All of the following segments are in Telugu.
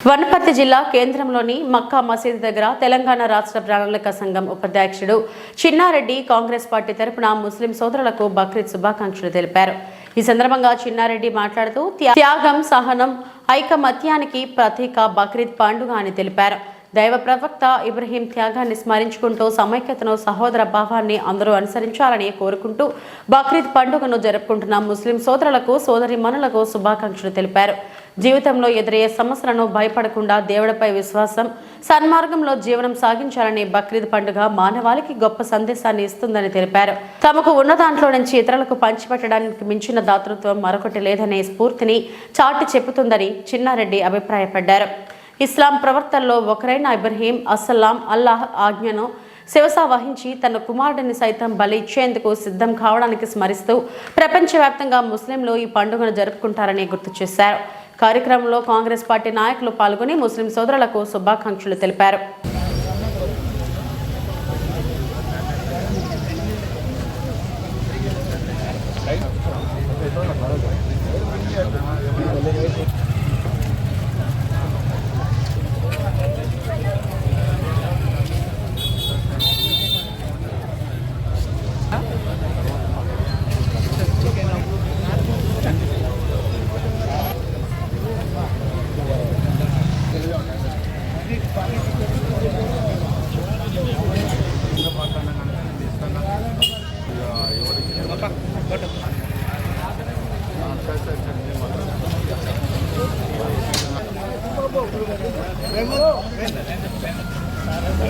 వనపర్తి జిల్లా కేంద్రంలోని మక్కా మసీదు దగ్గర తెలంగాణ రాష్ట్ర ప్రణాళిక సంఘం ఉపాధ్యక్షుడు చిన్నారెడ్డి కాంగ్రెస్ పార్టీ తరపున ముస్లిం సోదరులకు బక్రీద్ శుభాకాంక్షలు తెలిపారు. ఈ సందర్భంగా చిన్నారెడ్డి మాట్లాడుతూ త్యాగం, సహనం, ఐకమత్యానికి ప్రతీక బక్రీద్ పండుగ అని తెలిపారు. దైవ ప్రవక్త ఇబ్రహీం త్యాగాన్ని స్మరించుకుంటూ సమైక్యతను, సహోదర భావాన్ని అందరూ అనుసరించాలని కోరుకుంటూ బక్రీద్ పండుగను జరుపుకుంటున్న ముస్లిం సోదరులకు, సోదరీమణులకు శుభాకాంక్షలు తెలిపారు. జీవితంలో ఎదురయ్యే సమస్యలను భయపడకుండా దేవుడిపై విశ్వాసం, సన్మార్గంలో జీవనం సాగించాలని బక్రీద్ పండుగ మానవాళికి గొప్ప సందేశాన్ని ఇస్తుందని తెలిపారు. తమకు ఉన్న దాంట్లో నుంచి ఇతరులకు పంచిపెట్టడానికి మించిన దాతృత్వం మరొకటి లేదనే స్ఫూర్తిని చాటి చెప్పుతుందని చిన్నారెడ్డి అభిప్రాయపడ్డారు. ఇస్లాం ప్రవర్తనలో ఒకరైన ఇబ్రహీం అస్సలాం అల్లాహ్ ఆజ్ఞను శిరసా వహించి తన కుమారుడిని సైతం బలి ఇచ్చేందుకు సిద్ధం కావడానికి స్మరిస్తూ ప్రపంచవ్యాప్తంగా ముస్లింలు ఈ పండుగను జరుపుకుంటారని గుర్తు చేశారు. కార్యక్రమంలో కాంగ్రెస్ పార్టీ నాయకులు పాల్గొని ముస్లిం సోదరులకు శుభాకాంక్షలు తెలిపారు.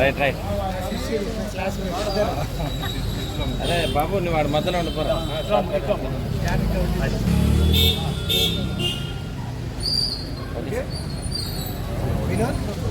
రైట్ అదే బాబు నువ్వు వాడు మధ్యలో ఉండిపోరా.